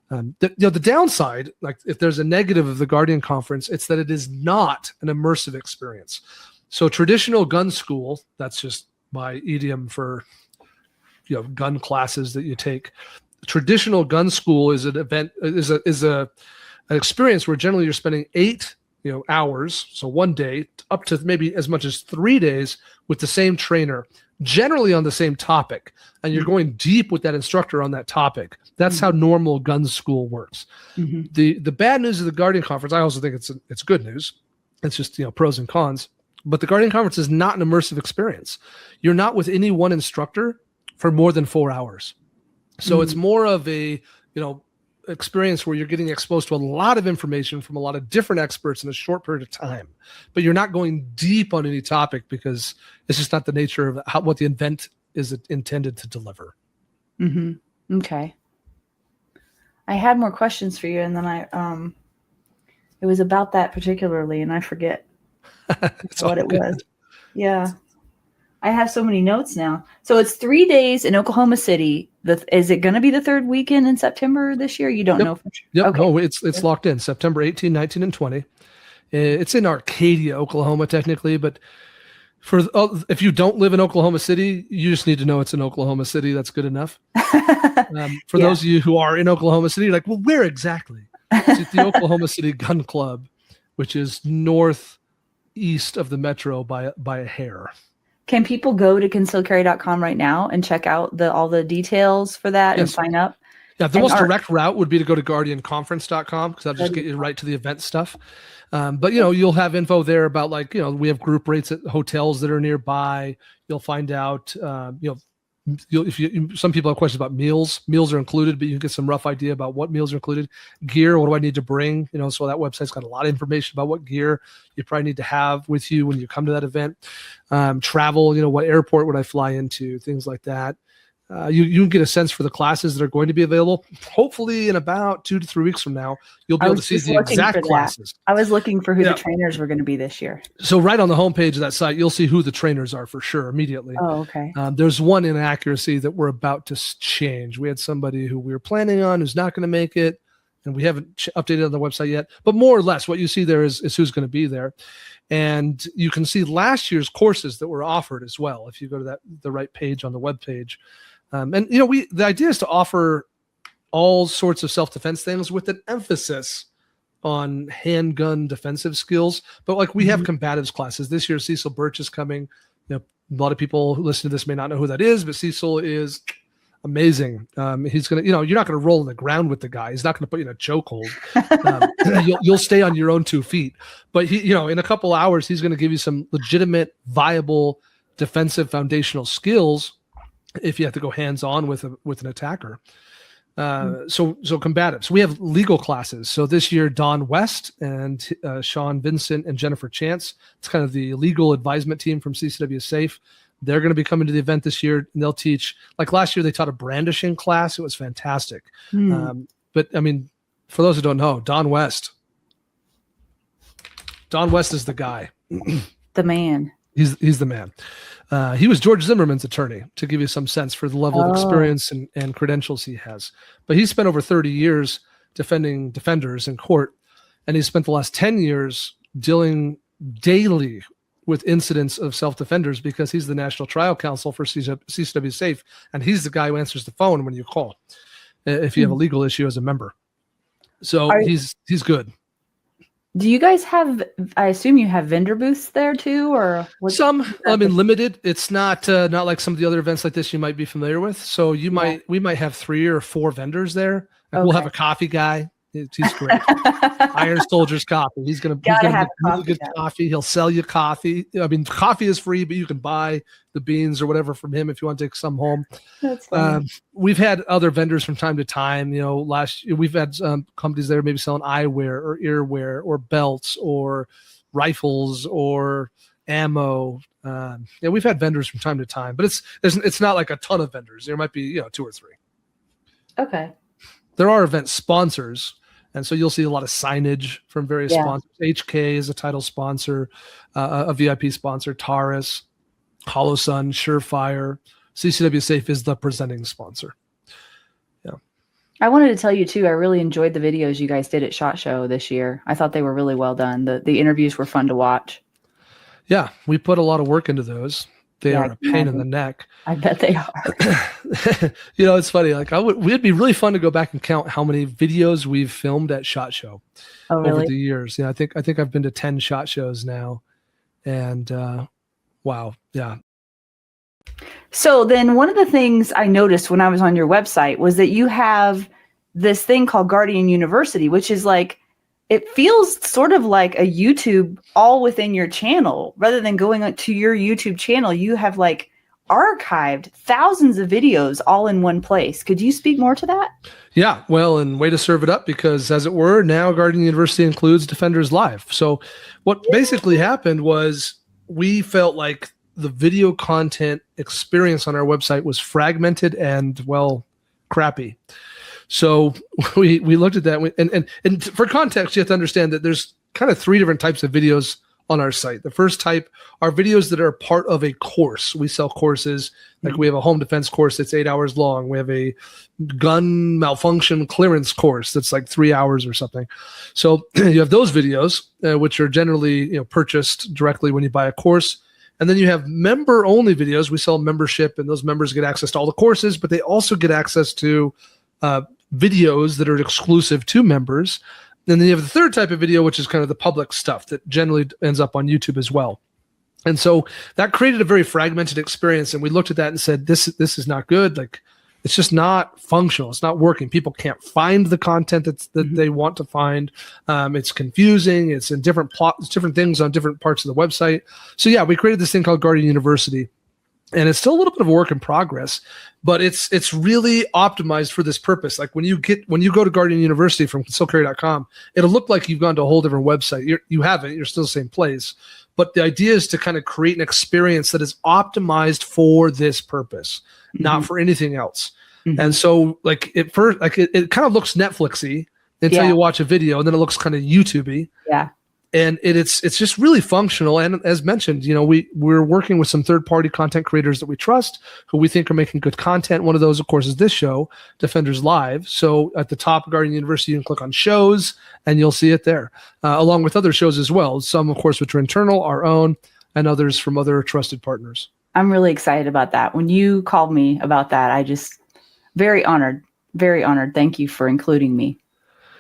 The downside, if there's a negative of the Guardian Conference, it's that it is not an immersive experience. So traditional gun school, that's just my idiom for gun classes that you take. Traditional gun school is an event, is an experience where generally you're spending 8 hours, so one day, up to maybe as much as 3 days with the same trainer, generally on the same topic, and you're going deep with that instructor on that topic. That's how normal gun school works. The bad news of the Guardian Conference, I also think it's good news. It's just, pros and cons. But the Guardian Conference is not an immersive experience. You're not with any one instructor for more than 4 hours. So it's more of a, experience where you're getting exposed to a lot of information from a lot of different experts in a short period of time, but you're not going deep on any topic because it's just not the nature of what the event is intended to deliver. Okay. I had more questions for you, and then it was about that particularly, and I forget what it was. Yeah. I have so many notes now. So it's 3 days in Oklahoma City. Is it going to be the third weekend in September this year? You don't know for sure? Yep. Okay. No, it's locked in September 18, 19, and 20. It's in Arcadia, Oklahoma, technically, but if you don't live in Oklahoma City, you just need to know it's in Oklahoma City. That's good enough. For those of you who are in Oklahoma City, you're like, well, where exactly? It's at the Oklahoma City Gun Club, which is northeast of the metro by a hair. Can people go to concealedcarry.com right now and check out all the details for that and sign up? Yeah, the most direct route would be to go to guardianconference.com because that'll just get you right to the event stuff. But you'll have info there about we have group rates at hotels that are nearby. You'll find out, some people have questions about meals. Meals are included, but you can get some rough idea about what meals are included. Gear, what do I need to bring? So that website's got a lot of information about what gear you probably need to have with you when you come to that event. Travel, what airport would I fly into? Things like that. You can get a sense for the classes that are going to be available. Hopefully in about 2 to 3 weeks from now, you'll be able to see the exact classes. I was looking for who the trainers were going to be this year. So right on the homepage of that site, you'll see who the trainers are for sure immediately. Oh, okay. There's one inaccuracy that we're about to change. We had somebody who we were planning on who's not going to make it, and we haven't updated on the website yet. But more or less what you see there is who's going to be there. And you can see last year's courses that were offered as well if you go to the right page on the webpage. The idea is to offer all sorts of self-defense things with an emphasis on handgun defensive skills. But we have combatives classes. This year, Cecil Birch is coming. A lot of people who listen to this may not know who that is, but Cecil is amazing. He's going to, you're not going to roll on the ground with the guy. He's not going to put you in a chokehold. You'll stay on your own 2 feet. But in a couple hours, he's going to give you some legitimate, viable defensive foundational skills if you have to go hands-on with an attacker. So combatives. We have legal classes. So this year, Don West and Sean Vincent and Jennifer Chance, it's kind of the legal advisement team from CCW Safe. They're going to be coming to the event this year, and they'll teach, last year they taught a brandishing class. It was fantastic. But for those who don't know, Don West is the guy. The man. He's the man. He was George Zimmerman's attorney, to give you some sense for the level of experience and credentials he has. But he spent over 30 years defending defenders in court, and he spent the last 10 years dealing daily with incidents of self-defenders because he's the national trial counsel for CCW Safe, and he's the guy who answers the phone when you call if you have a legal issue as a member. So he's good. Do you guys have, I assume you have vendor booths there too, or limited. It's not like some of the other events like this you might be familiar with. So we might have 3 or 4 vendors there. We'll have a coffee guy. He's great. Iron Soldier's coffee. He's gonna make really good coffee. He'll sell you coffee. Coffee is free, but you can buy the beans or whatever from him if you want to take some home. That's funny. We've had other vendors from time to time. Last year we've had companies there maybe selling eyewear or earwear or belts or rifles or ammo. We've had vendors from time to time, but it's not like a ton of vendors. There might be 2 or 3. Okay. There are event sponsors. And so you'll see a lot of signage from various sponsors. HK is a title sponsor, a VIP sponsor, Taurus, Hollow Sun, Surefire. CCW Safe is the presenting sponsor. Yeah. I wanted to tell you too, I really enjoyed the videos you guys did at SHOT Show this year. I thought they were really well done. The interviews were fun to watch. Yeah, we put a lot of work into those. They are a pain in the neck. I bet they are. It's funny. It'd be really fun to go back and count how many videos we've filmed at SHOT Show over the years. I think I've been to 10 SHOT Shows now, and wow, yeah. So then one of the things I noticed when I was on your website was that you have this thing called Guardian University, which is like, it feels sort of like a YouTube all within your channel. Rather than going to your YouTube channel, you have like archived thousands of videos all in one place. Could you speak more to that? Yeah, well, and way to serve it up, because as it were, now Guardian University includes Defenders Live. So what basically happened was we felt like the video content experience on our website was fragmented and, well, crappy. So we looked at that, and for context, you have to understand that there's kind of three different types of videos on our site. The first type are videos that are part of a course. We sell courses, like we have a home defense course that's 8 hours long. We have a gun malfunction clearance course that's like 3 hours or something. So you have those videos, which are generally purchased directly when you buy a course. And then you have member-only videos. We sell membership, and those members get access to all the courses, but they also get access to videos that are exclusive to members. And then you have the third type of video, which is kind of the public stuff that generally ends up on YouTube as well. And so that created a very fragmented experience. And we looked at that and said, this is not good. Like, it's just not functional. It's not working. People can't find the content that they want to find. It's confusing. It's in different plots, different things on different parts of the website. So yeah, we created this thing called Guardian University. And it's still a little bit of a work in progress, but it's really optimized for this purpose. Like when you go to Guardian University from concealcarry.com, it'll look like you've gone to a whole different website. You haven't. You're still the same place. But the idea is to kind of create an experience that is optimized for this purpose, not for anything else. And so, like it kind of looks Netflixy until you watch a video, and then it looks kind of YouTubey. Yeah. And it's just really functional. And as mentioned, we're working with some third-party content creators that we trust, who we think are making good content. One of those, of course, is this show, Defenders Live. So at the top of Guardian University, you can click on shows, and you'll see it there, along with other shows as well. Some, of course, which are internal, our own, and others from other trusted partners. I'm really excited about that. When you called me about that, I just very honored. Thank you for including me.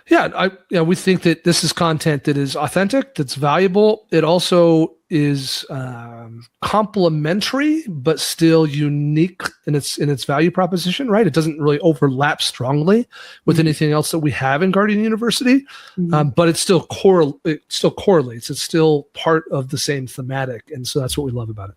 Yeah, we think that this is content that is authentic, that's valuable. It also is complementary, but still unique in its value proposition, right? It doesn't really overlap strongly with anything else that we have in Guardian University, but it still correlates. It's still part of the same thematic, and so that's what we love about it.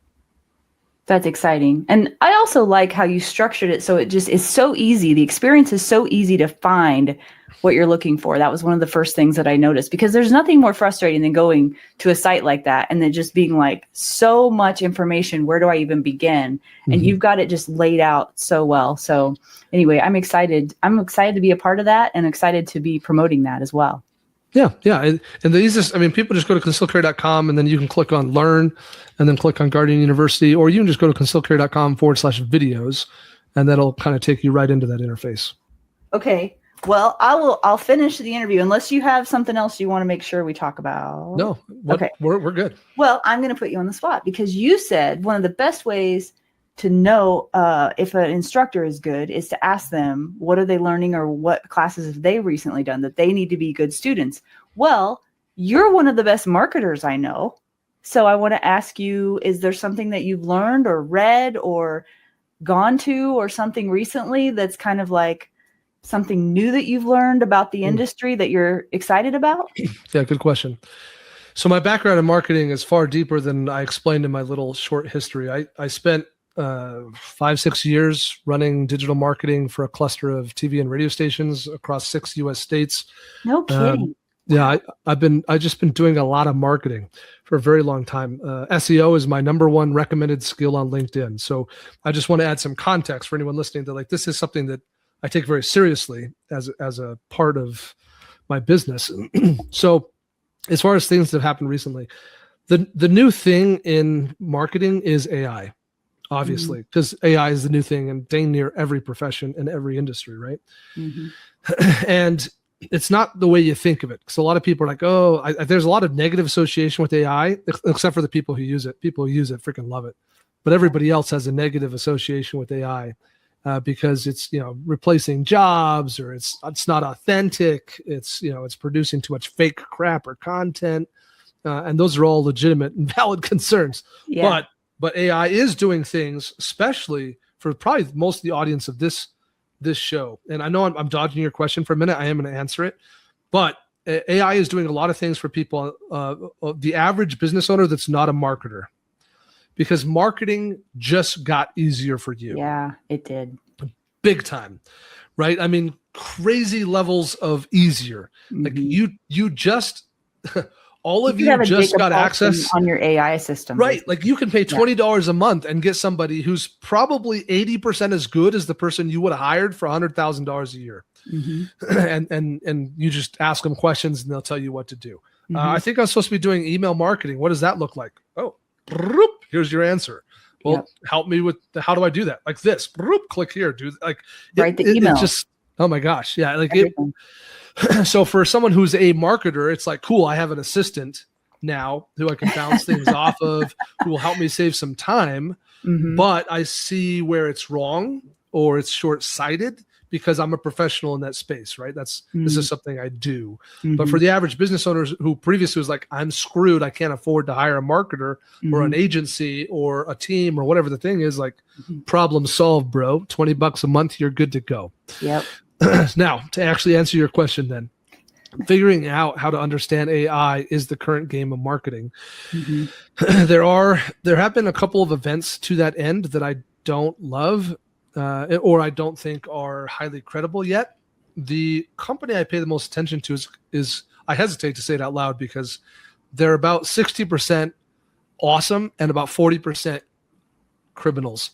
That's exciting. And I also like how you structured it so it just is so easy. The experience is so easy to find what you're looking for. That was one of the first things that I noticed, because there's nothing more frustrating than going to a site like that and then just being like, so much information, where do I even begin? And you've got it just laid out so well. So anyway, I'm excited. I'm excited to be a part of that, and excited to be promoting that as well. Yeah. And the easiest, people just go to concealcarry.com, and then you can click on Learn, and then click on Guardian University, or you can just go to concealcarry.com/videos, and that'll kind of take you right into that interface. Okay. Well, I'll finish the interview unless you have something else you want to make sure we talk about. No. Okay. We're good. Well, I'm going to put you on the spot, because you said one of the best ways to know if an instructor is good is to ask them, what are they learning, or what classes have they recently done that they need to be good students? Well, you're one of the best marketers I know. So I want to ask you, is there something that you've learned or read or gone to, or something recently that's kind of like something new that you've learned about the industry that you're excited about? Yeah, good question. So my background in marketing is far deeper than I explained in my little short history. I spent 5-6 years running digital marketing for a cluster of TV and radio stations across 6 U.S. states. No kidding. I've just been doing a lot of marketing for a very long time. SEO is my number one recommended skill on LinkedIn. So I just want to add some context for anyone listening that, like, this is something that I take very seriously as a part of my business. So as far as things that have happened recently, the new thing in marketing is AI. Obviously, because AI is the new thing in dang near every profession and every industry, right? And it's not the way you think of it. So a lot of people are like, there's a lot of negative association with AI, except for the people who use it. People who use it freaking love it. But everybody else has a negative association with AI because it's, replacing jobs, or it's not authentic. It's producing too much fake crap or content. And those are all legitimate and valid concerns. Yeah. But But AI is doing things, especially for probably most of the audience of this show. And I know I'm dodging your question for a minute. I am going to answer it. But AI is doing a lot of things for people, the average business owner that's not a marketer, because marketing just got easier for you. Yeah, it did. Big time, right? I mean, crazy levels of easier. Like you just, all of you just got access on your AI system. Right. Like you can pay $20 a month and get somebody who's probably 80% as good as the person you would have hired for $100,000 a year. And you just ask them questions and they'll tell you what to do. I think I'm supposed to be doing email marketing. What does that look like? Oh, here's your answer. Well, help me with how do I do that? Like this, click here, do like write the email. It just, oh my gosh. Yeah. Like so for someone who's a marketer, it's like, cool, I have an assistant now who I can bounce things off of, who will help me save some time. But I see where it's wrong or it's short-sighted because I'm a professional in that space, right? This is something I do. But for the average business owners who previously was like, I'm screwed, I can't afford to hire a marketer or an agency or a team or whatever the thing is, like problem solved, bro. $20 a month, you're good to go. Yep. Now, to actually answer your question then, figuring out how to understand AI is the current game of marketing. There have been a couple of events to that end that I don't love or I don't think are highly credible yet. The company I pay the most attention to is I hesitate to say it out loud because they're about 60% awesome and about 40% criminals.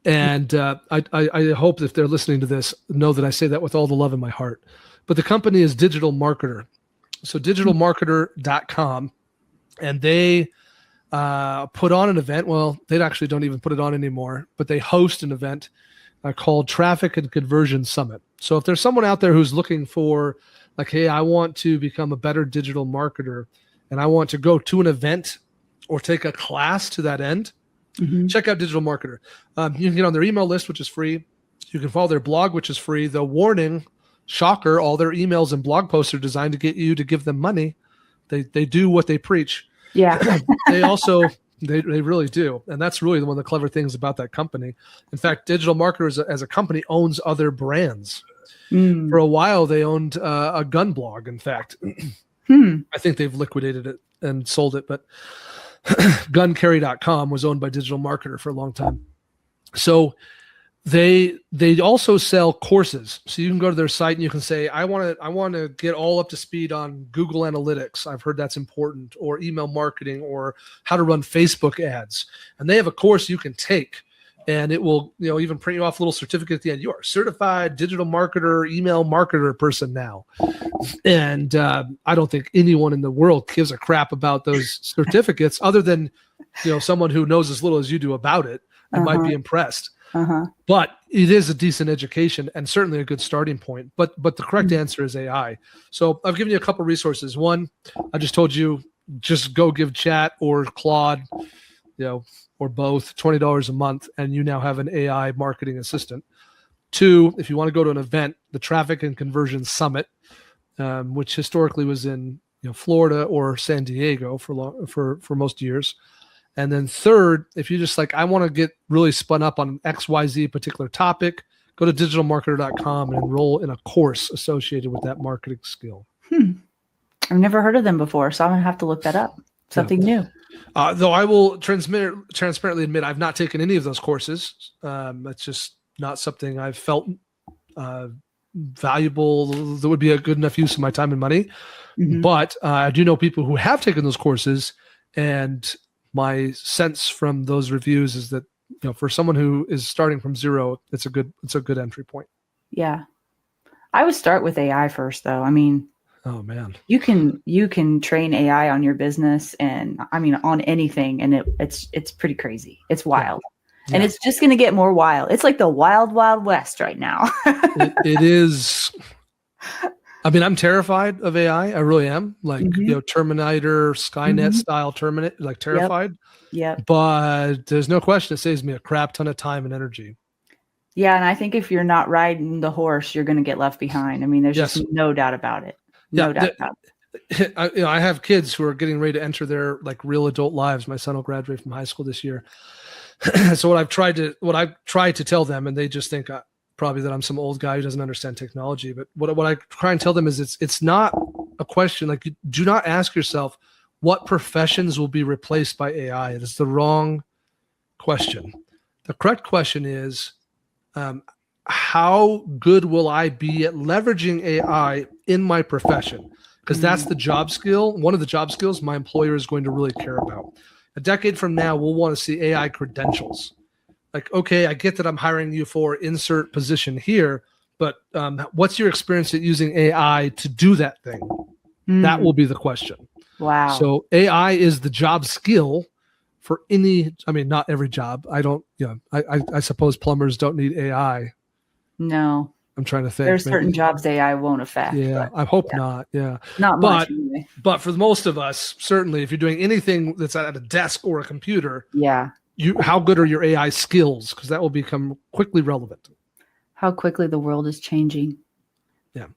And I hope if they're listening to this, know that I say that with all the love in my heart. But the company is Digital Marketer. So digitalmarketer.com. And they put on an event. Well, they actually don't even put it on anymore, but they host an event called Traffic and Conversion Summit. So if there's someone out there who's looking for like, hey, I want to become a better digital marketer and I want to go to an event or take a class to that end, check out Digital Marketer. You can get on their email list, which is free. You can follow their blog, which is free. The warning, shocker, all their emails and blog posts are designed to get you to give them money. They do what they preach. Yeah. They also, they really do. And that's really one of the clever things about that company. In fact, Digital Marketer as a company owns other brands. For a while, they owned a gun blog, in fact. I think they've liquidated it and sold it, but guncarry.com was owned by Digital Marketer for a long time. So they also sell courses. So you can go to their site and you can say, I want to get all up to speed on Google Analytics. I've heard that's important, or email marketing, or how to run Facebook ads. And they have a course you can take and it will, even print you off a little certificate at the end. You are a certified digital marketer, email marketer person now. And I don't think anyone in the world gives a crap about those certificates other than, someone who knows as little as you do about it and might be impressed. But it is a decent education and certainly a good starting point. But the correct answer is AI. So I've given you a couple resources. One, I just told you, just go give Chat or Claude, or both, $20 a month, and you now have an AI marketing assistant. Two, if you want to go to an event, the Traffic and Conversion Summit, which historically was in Florida or San Diego for most years. And then third, if you just I want to get really spun up on XYZ particular topic, go to digitalmarketer.com and enroll in a course associated with that marketing skill. I've never heard of them before, so I'm going to have to look that up. Something new. Though I will transparently admit I've not taken any of those courses. That's just not something I've felt valuable that would be a good enough use of my time and money. But I do know people who have taken those courses, and my sense from those reviews is that for someone who is starting from zero, it's a good entry point. Yeah, I would start with AI first, though. I mean, oh man, you can train AI on your business, and on anything, and it's pretty crazy. It's wild. And it's just going to get more wild. It's like the wild, wild west right now. it is. I'm terrified of AI. I really am. Terminator, Skynet style Terminator, terrified. Yep. But there's no question it saves me a crap ton of time and energy. Yeah, and I think if you're not riding the horse, you're going to get left behind. There's just no doubt about it. No doubt about it. I have kids who are getting ready to enter their like real adult lives. My son will graduate from high school this year. So what I've tried to tell them, and they just think probably that I'm some old guy who doesn't understand technology. But what I try and tell them is it's not a question. Like, do not ask yourself what professions will be replaced by AI. It is the wrong question. The correct question is, how good will I be at leveraging AI in my profession? Because that's the job skill. One of the job skills my employer is going to really care about. A decade from now, we'll want to see AI credentials. Like, okay, I get that I'm hiring you for insert position here, but what's your experience at using AI to do that thing? That will be the question. Wow. So AI is the job skill for any, I mean, not every job. I don't, I suppose plumbers don't need AI. No. I'm trying to think. There's certain jobs AI won't affect. Yeah, I hope not. Yeah. Not much anyway. But for most of us, certainly, if you're doing anything that's at a desk or a computer, how good are your AI skills? Because that will become quickly relevant. How quickly the world is changing. Yeah.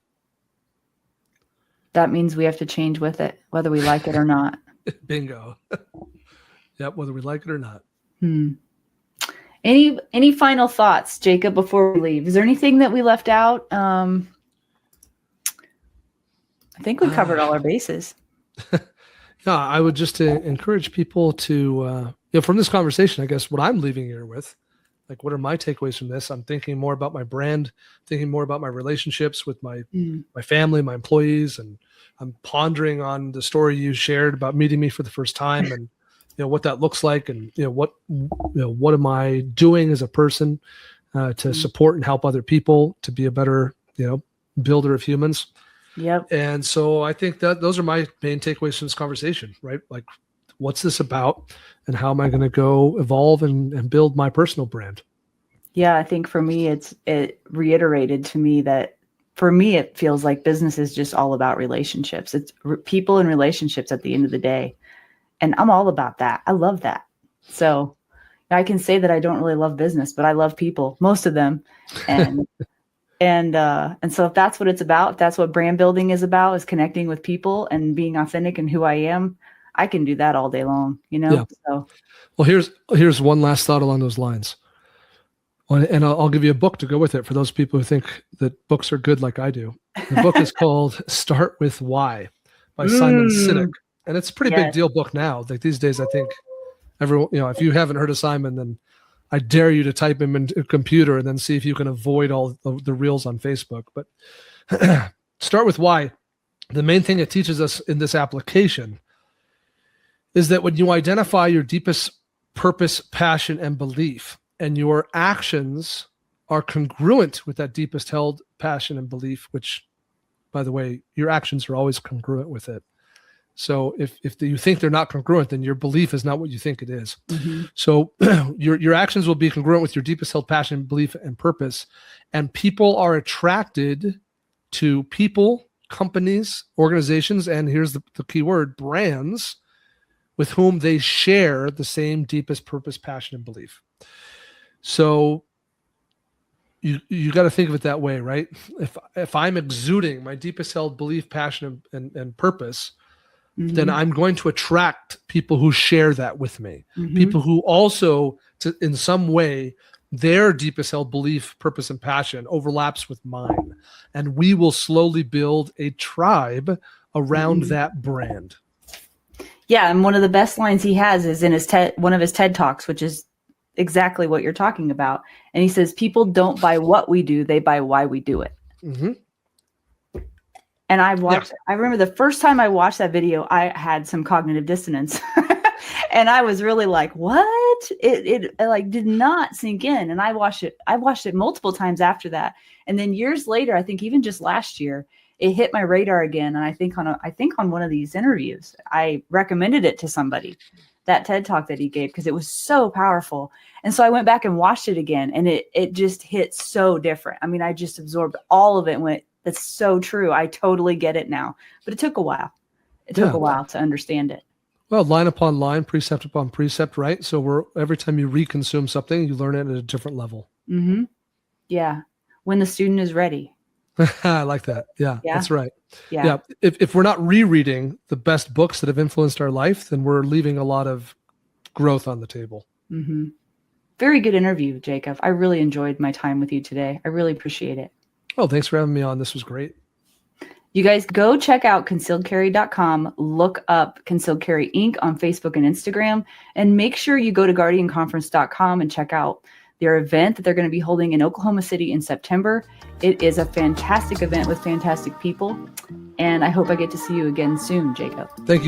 That means we have to change with it, whether we like it or not. Bingo. Yep, whether we like it or not. Any final thoughts, Jacob, before we leave? Is there anything that we left out? I think we covered all our bases. Yeah, I would just encourage people to, from this conversation, I guess what I'm leaving here with, like, what are my takeaways from this? I'm thinking more about my brand, thinking more about my relationships with my family, my employees, and I'm pondering on the story you shared about meeting me for the first time and what that looks like, and what am I doing as a person to support and help other people to be a better builder of humans. Yep. And so I think that those are my main takeaways from this conversation, right? Like, what's this about, and how am I going to go evolve and build my personal brand? Yeah, I think for me, it reiterated to me that for me, it feels like business is just all about relationships. It's people and relationships at the end of the day. And I'm all about that. I love that. So I can say that I don't really love business, but I love people, most of them. And and so if that's what it's about, if that's what brand building is about, is connecting with people and being authentic in who I am, I can do that all day long, Yeah. So, well, here's one last thought along those lines. And I'll give you a book to go with it for those people who think that books are good like I do. The book is called Start With Why by Simon Sinek. And it's a pretty big deal book now. Like these days, I think everyone, if you haven't heard of Simon, then I dare you to type him into a computer and then see if you can avoid all the reels on Facebook. But Start With Why. The main thing it teaches us in this application is that when you identify your deepest purpose, passion, and belief, and your actions are congruent with that deepest held passion and belief, which, by the way, your actions are always congruent with it. So if you think they're not congruent, then your belief is not what you think it is. Mm-hmm. So your actions will be congruent with your deepest held passion, belief, and purpose. And people are attracted to people, companies, organizations, and here's the key word, brands, with whom they share the same deepest purpose, passion, and belief. So you got to think of it that way, right? If I'm exuding my deepest held belief, passion, and purpose, then I'm going to attract people who share that with me. People who also, in some way, their deepest held belief, purpose, and passion overlaps with mine. And we will slowly build a tribe around that brand. Yeah, and one of the best lines he has is in his one of his TED Talks, which is exactly what you're talking about. And he says, people don't buy what we do, they buy why we do it. And I remember the first time I watched that video, I had some cognitive dissonance. And I was really like, what? It like did not sink in. And I watched it multiple times after that. And then years later, I think even just last year, it hit my radar again. And I think on one of these interviews, I recommended it to somebody, that TED Talk that he gave, because it was so powerful. And so I went back and watched it again, and it just hit so different. I mean, I just absorbed all of it and went, that's so true. I totally get it now. But it took a while. It took a while to understand it. Well, line upon line, precept upon precept, right? So every time you reconsume something, you learn it at a different level. Yeah. When the student is ready. I like that. Yeah, Yeah. that's right. Yeah. Yeah. If we're not rereading the best books that have influenced our life, then we're leaving a lot of growth on the table. Mm-hmm. Very good interview, Jacob. I really enjoyed my time with you today. I really appreciate it. Oh, thanks for having me on. This was great. You guys go check out concealedcarry.com, look up Concealed Carry Inc. on Facebook and Instagram, and make sure you go to guardianconference.com and check out their event that they're going to be holding in Oklahoma City in September. It is a fantastic event with fantastic people, and I hope I get to see you again soon, Jacob. Thank you.